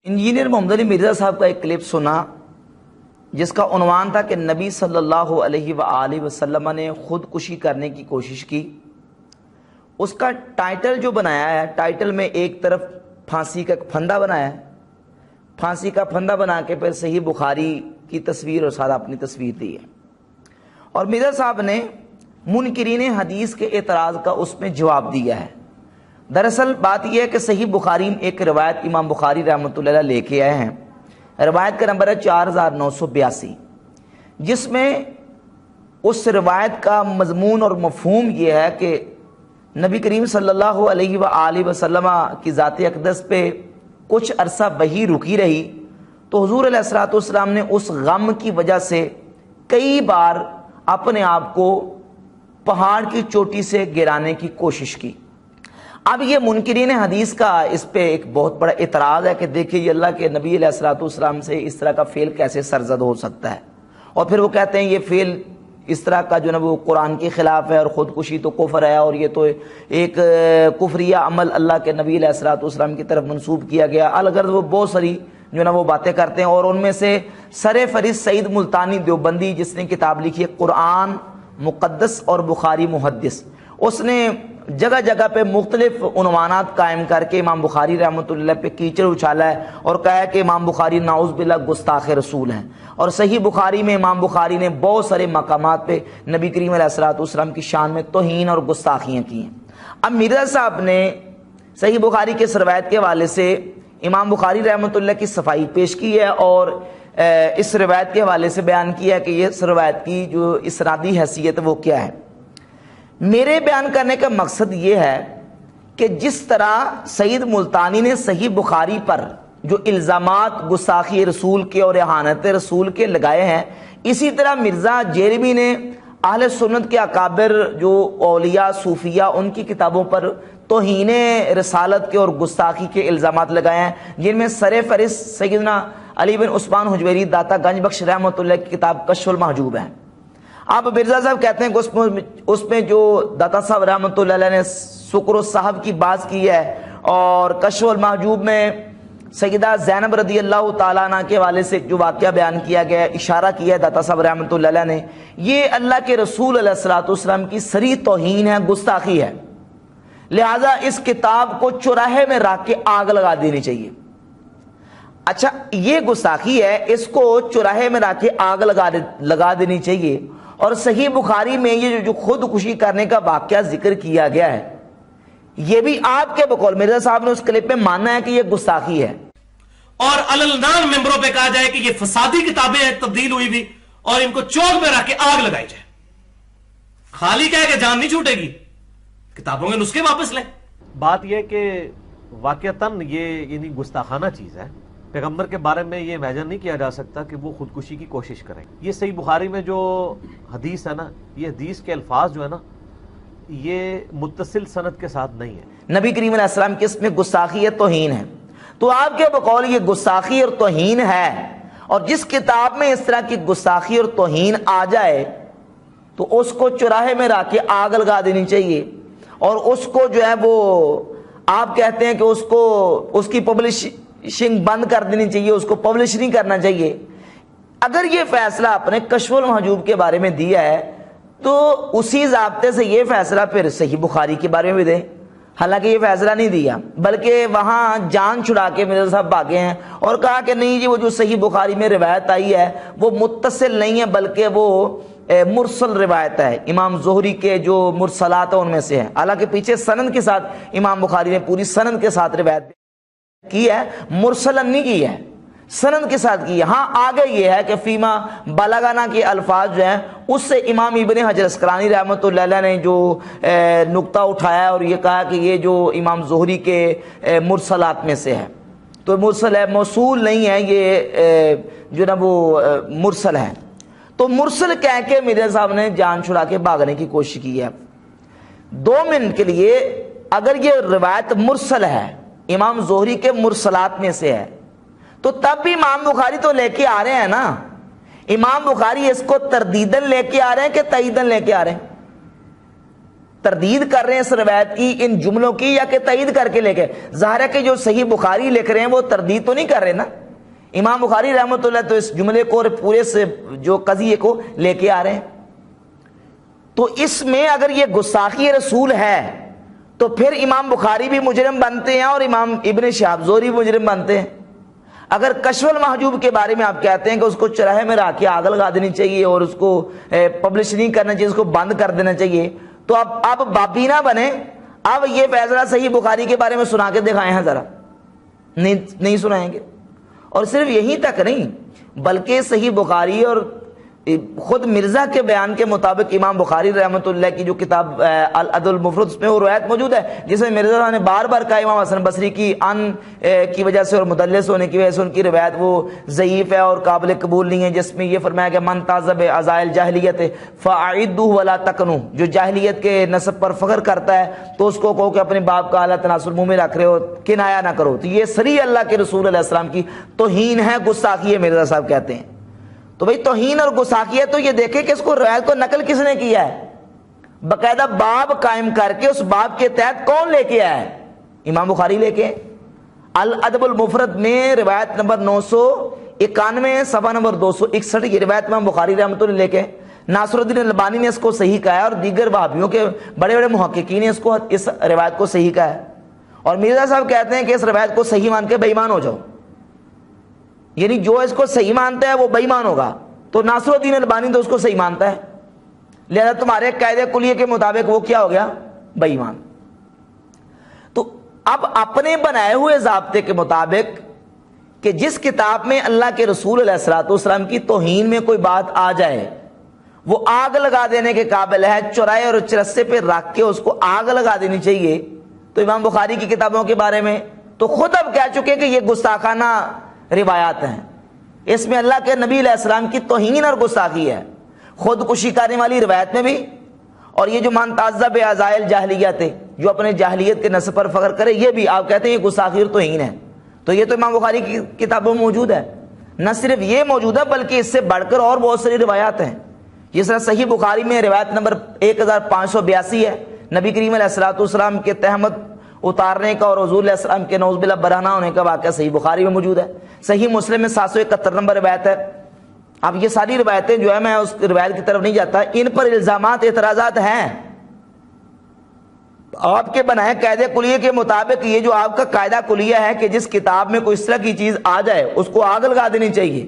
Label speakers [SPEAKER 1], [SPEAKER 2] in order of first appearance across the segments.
[SPEAKER 1] Engineer محمد علی مرزا صاحب کا ایک کلپ سنا جس کا عنوان تھا کہ نبی صلی اللہ علیہ وآلہ وسلم نے خودکشی کرنے کی کوشش کی۔ اس کا ٹائٹل جو بنایا ہے، ٹائٹل میں ایک طرف پھانسی کا پھندا بنایا ہے، پھانسی کا پھندا بنا کے پھر صحیح بخاری کی تصویر اور ساتھ اپنی تصویر دی ہے، اور مرزا صاحب نے منکرین حدیث کے اعتراض کا اس میں جواب دیا ہے۔ دراصل بات یہ ہے کہ صحیح بخاری میں ایک روایت امام بخاری رحمۃ اللہ علیہ لے کے آئے ہیں، روایت کا نمبر ہے 4982، جس میں اس روایت کا مضمون اور مفہوم یہ ہے کہ نبی کریم صلی اللہ علیہ وآلہ وسلم کی ذات اقدس پہ کچھ عرصہ وحی رکی رہی، تو حضور علیہ الصلوۃ والسلام نے اس غم کی وجہ سے کئی بار اپنے آپ کو پہاڑ کی چوٹی سے گرانے کی کوشش کی۔ اب یہ منکرین حدیث کا اس پہ ایک بہت بڑا اعتراض ہے کہ دیکھیں یہ اللہ کے نبی علیہ الصلوۃ والسلام سے اس طرح کا فعل کیسے سرزد ہو سکتا ہے، اور پھر وہ کہتے ہیں یہ فعل اس طرح کا جو ہے وہ قرآن کے خلاف ہے، اور خودکشی تو کفر ہے، اور یہ تو ایک کفریہ عمل اللہ کے نبی علیہ الصلوۃ والسلام کی طرف منسوب کیا گیا۔ الغرض وہ بہت ساری جو ہے نا وہ باتیں کرتے ہیں، اور ان میں سے سر فہرست سعید ملتانی دیوبندی جس نے کتاب لکھی ہے قرآن مقدس اور بخاری محدث، اس نے جگہ جگہ پہ مختلف عنوانات قائم کر کے امام بخاری رحمۃ اللہ پہ کیچڑ اچھالا ہے، اور کہا ہے کہ امام بخاری نعوذ باللہ گستاخ رسول ہیں، اور صحیح بخاری میں امام بخاری نے بہت سارے مقامات پہ نبی کریم علیہ الصلوۃ والسلام کی شان میں توہین اور گستاخیاں کی ہیں۔ اب مرزا صاحب نے صحیح بخاری کے اس روایت کے حوالے سے امام بخاری رحمۃ اللہ کی صفائی پیش کی ہے، اور اس روایت کے حوالے سے بیان کیا ہے کہ یہ اس روایت کی جو اسنادی حیثیت وہ کیا ہے۔ میرے بیان کرنے کا مقصد یہ ہے کہ جس طرح سعید ملتانی نے صحیح بخاری پر جو الزامات گستاخی رسول کے اور اہانت رسول کے لگائے ہیں، اسی طرح مرزا جیرمی نے اہل سنت کے اکابر جو اولیاء صوفیہ ان کی کتابوں پر توہین رسالت کے اور گستاخی کے الزامات لگائے ہیں، جن میں سر فہرست سیدنا علی بن عثمان حجویری داتا گنج بخش رحمۃ اللہ کی کتاب کشف المحجوب ہے۔ آپ مرزا صاحب کہتے ہیں کہ اس میں جو داتا صاحب رحمۃ اللہ علیہ نے سکر و صاحب کی بات کی ہے، اور کشف المحجوب میں سیدہ زینب رضی اللہ تعالیٰ عنہ کے حوالے سے جو واقعہ بیان کیا گیا ہے، اشارہ کیا ہے داتا صاحب رحمۃ اللہ علیہ نے، یہ اللہ کے رسول علیہ الصلوۃ والسلام کی صریح توہین ہے، گستاخی ہے، لہذا اس کتاب کو چوراہے میں رکھ کے آگ لگا دینی چاہیے۔ اچھا یہ گستاخی ہے، اس کو چوراہے میں رکھ کے آگ لگا دینی چاہیے، اور صحیح بخاری میں یہ جو خودکشی کرنے کا واقعہ ذکر کیا گیا ہے، یہ بھی آپ کے بقول مرزا صاحب نے اس کلپ میں ماننا ہے کہ یہ گستاخی ہے،
[SPEAKER 2] اور علنان ممبروں پہ کہا جائے کہ یہ فسادی کتابیں ہیں تبدیل ہوئی بھی، اور ان کو چوک میں رکھ کے آگ لگائی جائے۔ خالی کہے کہ جان نہیں چھوٹے گی، کتابوں کے نسخے واپس لیں۔
[SPEAKER 3] بات یہ کہ واقعتاً یہ یعنی گستاخانہ چیز ہے، پیغمبر کے بارے میں یہ امیجن نہیں کیا جا سکتا کہ وہ خودکشی کی کوشش کریں۔ یہ صحیح بخاری میں جو حدیث ہے نا، یہ حدیث کے الفاظ جو ہے نا یہ متصل سند کے ساتھ نہیں ہے۔
[SPEAKER 1] نبی کریم علیہ السلام کی اس میں گستاخی ہے، توہین ہے، تو آپ کے بقول یہ گستاخی اور توہین ہے، اور جس کتاب میں اس طرح کی گستاخی اور توہین آ جائے تو اس کو چوراہے میں رکھ کے آگ لگا دینی چاہیے، اور اس کو جو ہے وہ آپ کہتے ہیں کہ اس کی پبلشنگ بند کر دینی چاہیے، اس کو پبلش نہیں کرنا چاہیے۔ اگر یہ فیصلہ آپ نے کشف المحجوب کے بارے میں دیا ہے تو اسی ضابطے سے یہ فیصلہ پھر صحیح بخاری کے بارے میں بھی دیں۔ حالانکہ یہ فیصلہ نہیں دیا، بلکہ وہاں جان چھڑا کے مرزا صاحب بھاگے ہیں اور کہا کہ نہیں جی وہ جو صحیح بخاری میں روایت آئی ہے وہ متصل نہیں ہے، بلکہ وہ مرسل روایت ہے، امام زہری کے جو مرسلات ہیں ان میں سے ہے۔ حالانکہ پیچھے سند کے ساتھ امام بخاری نے پوری سند کے ساتھ روایت کی ہے، مرسلن نہیں کی ہے، سند کے ساتھ کی ہے۔ ہاں آگے یہ ہے کہ فیما بلغنا کے الفاظ جو ہیں اس سے امام ابن حجر اسقلانی رحمۃ اللہ علیہ نے جو نقطہ اٹھایا اور یہ کہا کہ یہ جو امام زہری کے مرسلات میں سے ہے، تو مرسل ہے، موصول نہیں ہے، یہ جو نا وہ مرسل ہے۔ تو مرسل کہہ کے مرزا صاحب نے جان چھڑا کے بھاگنے کی کوشش کی ہے۔ 2 منٹ کے لیے اگر یہ روایت مرسل ہے، امام زہری کے مرسلات میں سے ہے، تو تب بھی امام بخاری تو لے کے آ رہے ہیں نا، امام بخاری اس کو تردیدن لے کے آ رہے ہیں کہ تائیدن لے کے آ رہے ہیں؟ تردید کر رہے ہیں اس روایت کی، ان جملوں کی، یا کہ تائید کر کے لے کے؟ ظاہر ہے کہ جو صحیح بخاری لکھ رہے ہیں وہ تردید تو نہیں کر رہے نا، امام بخاری رحمۃ اللہ تو اس جملے کو اور پورے سے جو قضیے کو لے کے آ رہے ہیں۔ تو اس میں اگر یہ گستاخی رسول ہے تو پھر امام بخاری بھی مجرم بنتے ہیں اور امام ابن شہاب زہری بھی مجرم بنتے ہیں۔ اگر کشف المحجوب کے بارے میں آپ کہتے ہیں کہ اس کو چراہے میں رکھ کے آگ لگا دینی چاہیے اور اس کو پبلش نہیں کرنا چاہیے، اس کو بند کر دینا چاہیے، تو اب بابی نہ بنے، اب یہ فیصلہ صحیح بخاری کے بارے میں سنا کے دکھائے ہیں ذرا، نہیں سنائیں گے۔ اور صرف یہیں تک نہیں بلکہ صحیح بخاری اور خود مرزا کے بیان کے مطابق امام بخاری رحمۃ اللہ کی جو کتاب الادب المفرد اس میں وہ روایت موجود ہے جس میں مرزا صاحب نے بار بار کہا امام حسن بصری کی ان کی وجہ سے اور مدلس ہونے کی وجہ سے ان کی روایت وہ ضعیف ہے اور قابل قبول نہیں ہے، جس میں یہ فرمایا کہ من تعذب عزائل جاہلیت فاعدوا ولا تکنوا، جو جاہلیت کے نسب پر فخر کرتا ہے تو اس کو کہو کہ اپنے باپ کا اعلیٰ تناسل منہ میں رکھ رہے ہو، کنایا نہ کرو۔ تو یہ صریح اللہ کے رسول علیہ السلام کی توہین ہے، گستاخی ہے، مرزا صاحب کہتے ہیں۔ تو بھئی توہین اور گستاخی ہے تو یہ دیکھیں کہ اس کو روایت کو نقل کس نے کیا ہے، باقاعدہ باب قائم کر کے اس باب کے تحت کون لے کے آیا ہے؟ امام بخاری لے کے الادب المفرد میں روایت نمبر 991 صفحہ نمبر 261 یہ روایت امام بخاری رحمۃ اللہ لے کے، ناصر الدین البانی نے اس کو صحیح کہا ہے اور دیگر وہابیوں کے بڑے بڑے محققین نے اس روایت کو صحیح کہا ہے، اور مرزا صاحب کہتے ہیں کہ اس روایت کو صحیح مان کے بے ایمان ہو جاؤ، یعنی جو اس کو صحیح مانتا ہے وہ بے ایمان ہوگا، تو ناصر الدین البانی تو اس کو صحیح مانتا ہے، لہذا تمہارے قاعدے کلیے کے مطابق وہ کیا ہو گیا؟ بے ایمان۔ تو اب اپنے بنائے ہوئے ضابطے کے مطابق کہ جس کتاب میں اللہ کے رسول علیہ الصلوۃ والسلام کی توہین میں کوئی بات آ جائے وہ آگ لگا دینے کے قابل ہے، چورائے اور چرسے پہ رکھ کے اس کو آگ لگا دینی چاہیے، تو امام بخاری کی کتابوں کے بارے میں تو خود اب کہہ چکے کہ یہ گستاخانہ روایات ہیں، اس میں اللہ کے نبی علیہ السلام کی توہین اور گستاخی ہے، خودکشی کرنے والی روایت میں بھی، اور یہ جو من تعذب عزائل جاہلیت ہے، جو اپنے جاہلیت کے نسب پر فخر کرے، یہ بھی آپ کہتے ہیں یہ گستاخی اور توہین ہے۔ تو یہ تو امام بخاری کی کتابوں میں موجود ہے، نہ صرف یہ موجود ہے بلکہ اس سے بڑھ کر اور بہت ساری روایات ہیں، جس طرح صحیح بخاری میں روایت نمبر 1582 ہے، نبی کریم علیہ الصلوۃ والسلام کے تہمت اتارنے کا اور حضور علیہ السلام کے نعوذ باللہ برہنہ ہونے کا واقعہ صحیح بخاری میں موجود ہے۔ صحیح مسلم میں 771 نمبر روایت ہے۔ اب یہ ساری روایتیں جو ہے میں اس روایت کی طرف نہیں جاتا، ان پر الزامات اعتراضات ہیں، آپ کے بنائے قاعدے کلیے کے مطابق یہ جو آپ کا قاعدہ کلیہ ہے کہ جس کتاب میں کوئی اس طرح کی چیز آ جائے اس کو آگ لگا دینی چاہیے،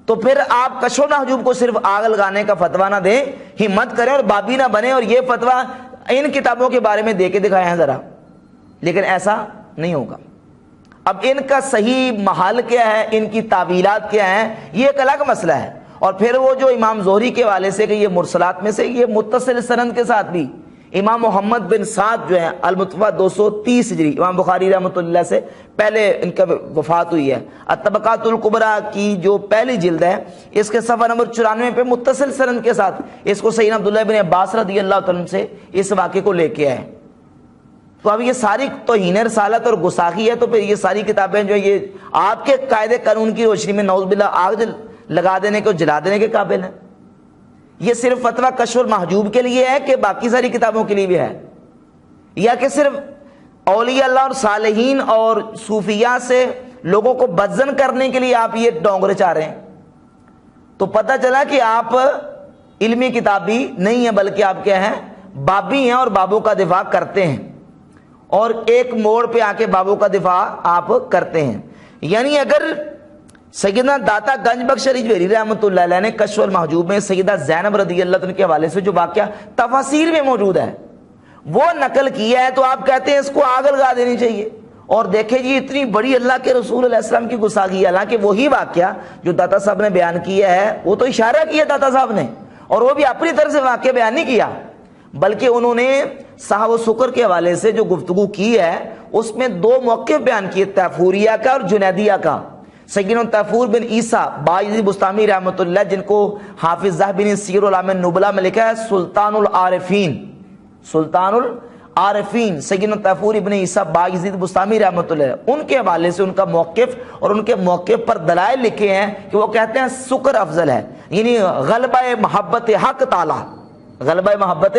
[SPEAKER 1] تو پھر آپ کشف المحجوب کو صرف آگ لگانے کا فتویٰ نہ دیں، ہمت کریں اور بابی نہ بنے اور یہ فتویٰ ان کتابوں کے بارے میں دے کے دکھائے ہیں ذرا، لیکن ایسا نہیں ہوگا۔ اب ان کا صحیح محل کیا ہے، ان کی تعویلات کیا ہیں، یہ ایک الگ مسئلہ ہے۔ اور پھر وہ جو امام زہری کے حوالے سے کہ یہ مرسلات میں سے، یہ متصل سند کے ساتھ بھی امام محمد بن سعد جو ہیں المتوفیٰ 230 ہجری، امام بخاری رحمۃ اللہ سے پہلے ان کا وفات ہوئی ہے، الطبقات الکبریٰ کی جو پہلی جلد ہے اس کے صفحہ نمبر 94 پہ متصل سند کے ساتھ اس کو سیدنا عبداللہ بن عباس رضی اللہ تعالیٰ عنہ سے اس واقعے کو لے کے آئے۔ تو اب یہ ساری توہین رسالت اور گستاخی ہے، تو پھر یہ ساری کتابیں جو یہ آپ کے قاعدے قانون کی روشنی میں نعوذ باللہ آگ لگا دینے کے اور جلا دینے کے قابل ہیں۔ یہ صرف فتویٰ کشف المحجوب کے لیے ہے کہ باقی ساری کتابوں کے لیے بھی ہے، یا کہ صرف اولیاء اللہ اور صالحین اور صوفیاء سے لوگوں کو بدزن کرنے کے لیے آپ یہ ڈونگرے چاہ رہے ہیں؟ تو پتہ چلا کہ آپ علمی کتابی نہیں ہیں بلکہ آپ کیا ہیں؟ بابی ہیں، اور بابوں کا دفاع کرتے ہیں، اور ایک موڑ پہ آ کے بابوں کا دفاع آپ کرتے ہیں۔ یعنی اگر سیدنا داتا گنج بخش رضوی رحمۃ اللہ علیہ نے کشف المحجوب میں سیدہ زینب رضی اللہ عنہ کے حوالے سے جو واقعہ تفاسیر میں موجود ہے وہ نقل کیا ہے، تو آپ کہتے ہیں اس کو آگ لگا دینی چاہیے۔ اور دیکھیں جی اتنی بڑی اللہ کے رسول علیہ السلام کی گستاخی ہے، حالانکہ وہی واقعہ جو داتا صاحب نے بیان کیا ہے وہ تو اشارہ کیا داتا صاحب نے، اور وہ بھی اپنی طرف سے واقعہ بیان نہیں کیا، بلکہ انہوں نے صحب و سکر کے حوالے سے جو گفتگو کی ہے اس میں دو موقف بیان کیے، تیفوریہ کا اور جنیدیہ کا۔ سیدنا تیفور بن عیسیٰ باجی بستامی رحمۃ اللہ، جن کو حافظ ذہبی نے سیر اعلام النبلاء میں لکھا ہے سلطان العارفین، سلطان العارفین سیدنا تیفور ابن عیسیٰ باجی بستامی رحمۃ اللہ، ان کے حوالے سے ان کا موقف اور ان کے موقف پر دلائل لکھے ہیں کہ وہ کہتے ہیں سکر افضل ہے، یعنی غلبہ محبت حق تعالی، غلبہ محبت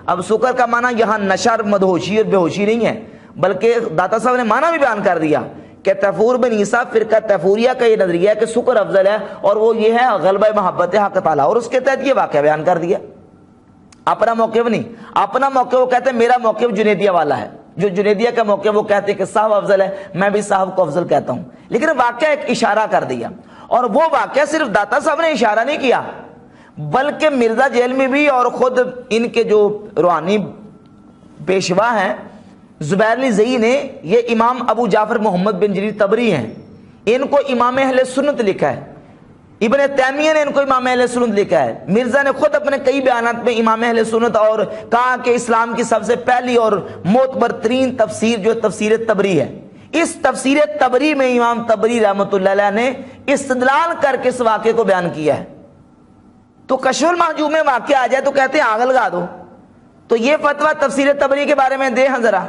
[SPEAKER 1] اب سکر کا معنی یہاں نشہ مدہوشی اور بے ہوشی نہیں ہے، بلکہ داتا صاحب نے معنی بھی بیان کر دیا کہ تیفور بن عیسیٰ فرقہ تیفوریہ کا یہ نظریہ ہے کہ سکر افضل ہے، اور وہ یہ ہے غلبہ محبت حق تعالیٰ، اور اس کے تحت یہ واقعہ بیان کر دیا۔ اپنا موقف نہیں، اپنا موقف وہ کہتے ہیں میرا موقف جنیدیہ والا ہے، جو جنیدیہ کا موقف وہ کہتے ہیں کہ صاحب افضل ہے، میں بھی صاحب کو افضل کہتا ہوں، لیکن واقعہ ایک اشارہ کر دیا، اور وہ واقعہ صرف داتا صاحب نے اشارہ نہیں کیا بلکہ مرزا جیلمی بھی اور خود ان کے جو روحانی پیشوا ہیں زبیر علی زئی نے، یہ امام ابو جعفر محمد بن جریر طبری ہیں، ان کو امام اہل سنت لکھا ہے، ابن تیمیہ نے ان کو امام اہل سنت لکھا ہے، مرزا نے خود اپنے کئی بیانات میں امام اہل سنت اور کہا کہ اسلام کی سب سے پہلی اور معتبر ترین تفسیر جو تفسیر تبری ہے، اس تفسیر تبری میں امام تبری رحمۃ اللہ علیہ نے استدلال کر کے اس واقعے کو بیان کیا ہے۔ تو کشف المحجوب میں واقعہ آ جائے تو کہتے ہیں آگ لگا دو، تو یہ فتویٰ تفسیر تبری کے بارے میں دے ہاں ذرا،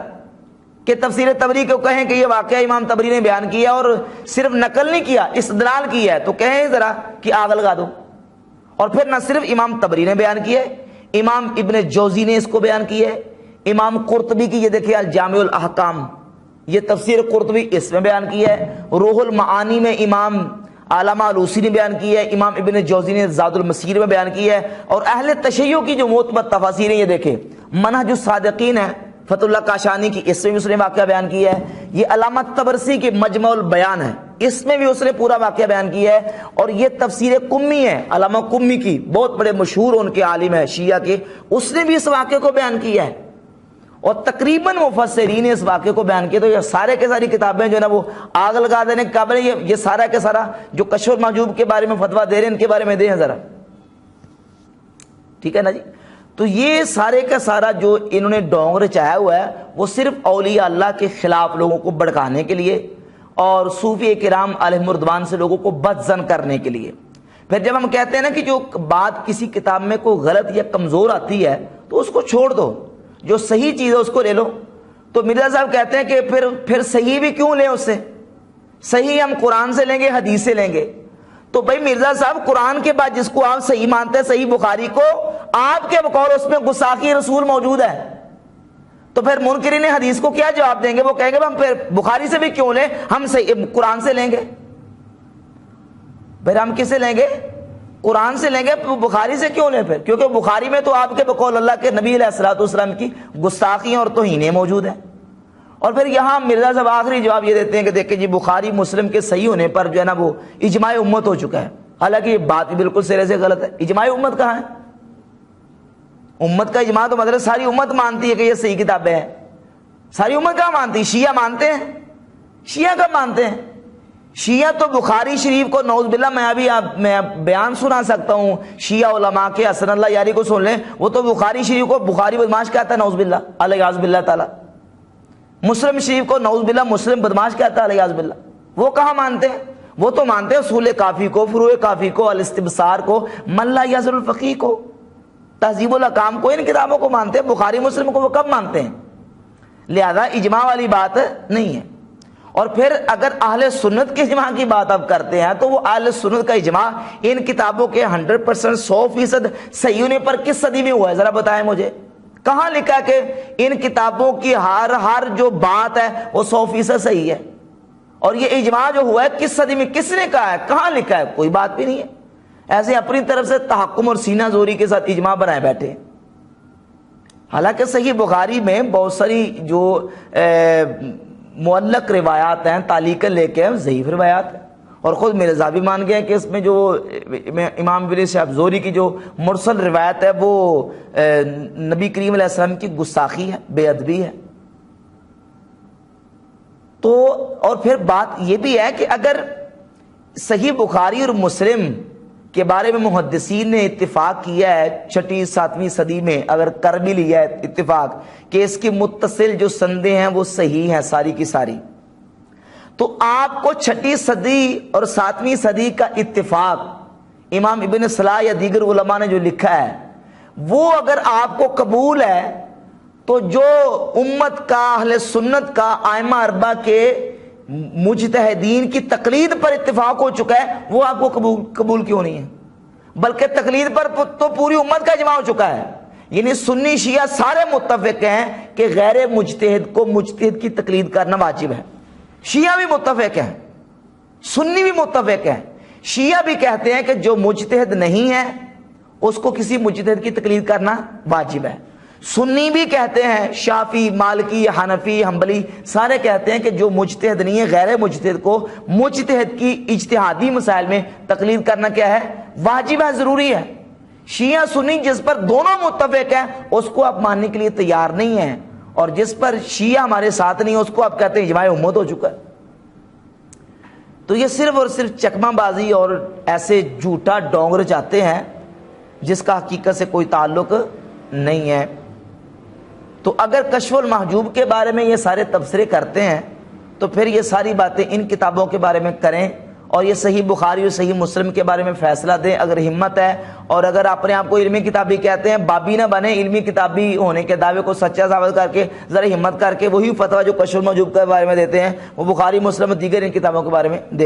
[SPEAKER 1] کہ تفسیر تبری کو کہیں کہ یہ واقعہ امام تبری نے بیان کیا اور صرف نقل نہیں کیا، استدلال کیا ہے، تو کہیں ذرا کہ آگ لگا دو۔ اور پھر نہ صرف امام تبری نے بیان کیا ہے، امام ابن جوزی نے اس کو بیان کیا ہے، امام قرطبی کی یہ دیکھیں الجامع الاحکام، یہ تفسیر قرطبی اس میں بیان کیا ہے، روح المعانی میں امام علامہ علوسی نے بیان کیا ہے، امام ابن جوزی نے زاد المسیر میں بیان کیا ہے، اور اہل تشیع کی جو معتبر تفاسیر ہیں یہ دیکھیں، منہج الصادقین ہے فتح اللہ کاشانی کی، اس میں بھی اس نے واقعہ بیان کیا ہے، یہ علامہ طبرسی کی مجمع البیان ہے، اس میں بھی اس نے پورا واقعہ بیان کیا ہے، اور یہ تفسیر قمی ہے علامہ قمی کی، بہت بڑے مشہور ان کے عالم ہے شیعہ کے، اس نے بھی اس واقعے کو بیان کیا ہے، اور تقریباً مفسرین نے اس واقعے کو بیان کیا۔ تو یہ سارے کے ساری کتابیں جو ہے نا وہ آگ لگا دینے کے قابل ہیں، یہ سارا کے سارا جو کشف المحجوب کے بارے میں فتویٰ دے رہے ہیں ان کے بارے میں دیں ذرا، ٹھیک ہے نا جی۔ تو یہ سارے کا سارا جو انہوں نے ڈونگ رچایا ہوا ہے وہ صرف اولیاء اللہ کے خلاف لوگوں کو بھڑکانے کے لیے اور صوفی کرام علیہم الرضوان سے لوگوں کو بدظن کرنے کے لیے۔ پھر جب ہم کہتے ہیں نا کہ جو بات کسی کتاب میں کوئی غلط یا کمزور آتی ہے تو اس کو چھوڑ دو، جو صحیح چیز ہے اس کو لے لو، تو مرزا صاحب کہتے ہیں کہ پھر صحیح بھی کیوں لیں، اس سے صحیح ہم قرآن سے لیں گے حدیث سے لیں گے، تو بھائی مرزا صاحب قرآن کے بعد جس کو آپ صحیح مانتے ہیں صحیح بخاری کو، آپ کے بقول اس میں گستاخی رسول موجود ہے، تو پھر منکرین حدیث کو کیا جواب دیں گے؟ وہ کہیں گے ہم پھر بخاری سے بھی کیوں لیں، ہم صحیح قرآن سے لیں گے، پھر ہم کس سے لیں گے؟ قرآن سے لیں گے، بخاری سے کیوں لیں پھر؟ کیونکہ بخاری میں تو آپ کے بقول اللہ کے نبی علیہ الصلوۃ والسلام کی گستاخیاں اور توہینیں موجود ہیں۔ اور پھر یہاں مرزا صاحب آخری جواب یہ دیتے ہیں کہ دیکھیں جی بخاری مسلم کے صحیح ہونے پر جو ہے نا وہ اجماع امت ہو چکا ہے، حالانکہ یہ بات بھی بالکل سرے سے غلط ہے۔ اجماع امت کہاں ہے؟ امت کا اجماع تو مطلب ساری امت مانتی ہے کہ یہ صحیح کتابیں ہیں، ساری امت کہاں مانتی ہے؟ شیعہ مانتے ہیں؟ شیعہ کب مانتے ہیں؟ شیعہ تو بخاری شریف کو نعوذ باللہ، میں بیان سنا سکتا ہوں شیعہ علماء کے، حسن اللہ یاری کو سن لیں، وہ تو بخاری شریف کو بخاری بدماش کہتا ہے نعوذ باللہ الیاذ باللہ تعالی، مسلم شریف کو نعوذ باللہ مسلم بدماش کہتا ہے الیاذ باللہ۔ وہ کہاں مانتے ہیں؟ وہ تو مانتے ہیں اصول کافی کو، فروع کافی کو، الاستبصار کو، من لا یعذر الفقیہ کو، تہذیب الاحکام کو، ان کتابوں کو مانتے ہیں۔ بخاری مسلم کو وہ کب مانتے ہیں؟ لہذا اجماع والی بات نہیں ہے۔ اور پھر اگر اہل سنت کے اجماع کی بات اب کرتے ہیں تو وہ اہل سنت کا اجماع ان کتابوں کے 100% 100% صحیح ہونے پر کس صدی میں ہوا ہے؟ ذرا بتائیں مجھے، کہاں لکھا کہ ان کتابوں کی ہر جو بات ہے وہ 100% صحیح ہے؟ اور یہ اجماع جو ہوا ہے کس صدی میں، کس نے کہا ہے، کہاں لکھا ہے؟ کوئی بات بھی نہیں ہے۔ ایسے اپنی طرف سے تحکم اور سینہ زوری کے ساتھ اجماع بنائے بیٹھے ہیں۔ حالانکہ صحیح بخاری میں بہت ساری جو معلق روایات ہیں، تعلیقاً لے کے ضعیف روایات ہیں، اور خود مرزا بھی مان گئے کہ اس میں جو امام ابن شہاب زہری کی جو مرسل روایت ہے وہ نبی کریم علیہ السلام کی گستاخی ہے، بے ادبی ہے۔ تو اور پھر بات یہ بھی ہے کہ اگر صحیح بخاری اور مسلم کے بارے میں محدثین نے اتفاق کیا ہے 6 7ویں صدی میں، اگر کر بھی لیا ہے اتفاق کہ اس کی متصل جو سندیں ہیں وہ صحیح ہیں ساری کی ساری، تو آپ کو 6 صدی اور 7ویں صدی کا اتفاق امام ابن صلاح یا دیگر علماء نے جو لکھا ہے وہ اگر آپ کو قبول ہے تو جو امت کا، اہل سنت کا، ائمہ اربعہ کے مجتہدین کی تقلید پر اتفاق ہو چکا ہے، وہ آپ کو قبول کیوں نہیں ہے؟ بلکہ تقلید پر تو پوری امت کا اجماع ہو چکا ہے۔ یعنی سنی شیعہ سارے متفق ہیں کہ غیر مجتہد کو مجتہد کی تقلید کرنا واجب ہے. شیعہ بھی متفق ہیں, سنی بھی متفق ہیں. شیعہ بھی کہتے ہیں کہ جو مجتہد نہیں ہے اس کو کسی مجتہد کی تقلید کرنا واجب ہے. سنی بھی کہتے ہیں, شافعی, مالکی, حنفی, حنبلی سارے کہتے ہیں کہ جو مجتہد نہیں ہے غیر مجتہد کو مجتہد کی اجتہادی مسائل میں تقلید کرنا کیا ہے؟ واجب ہے, ضروری ہے. شیعہ سنی جس پر دونوں متفق ہیں اس کو آپ ماننے کے لیے تیار نہیں ہیں, اور جس پر شیعہ ہمارے ساتھ نہیں ہے اس کو آپ کہتے ہیں اجماع امت ہو چکا ہے. تو یہ صرف اور صرف چکمہ بازی اور ایسے جھوٹا ڈونگر چاہتے ہیں جس کا حقیقت سے کوئی تعلق نہیں ہے. تو اگر کشف المحجوب کے بارے میں یہ سارے تبصرے کرتے ہیں تو پھر یہ ساری باتیں ان کتابوں کے بارے میں کریں, اور یہ صحیح بخاری اور صحیح مسلم کے بارے میں فیصلہ دیں اگر ہمت ہے. اور اگر اپنے آپ کو علمی کتابی کہتے ہیں, بابی نہ بنے, علمی کتابی ہونے کے دعوے کو سچا ثابت کر کے ذرا ہمت کر کے وہی فتویٰ جو کشف المحجوب کے بارے میں دیتے ہیں وہ بخاری مسلم اور دیگر ان کتابوں کے بارے میں دیکھ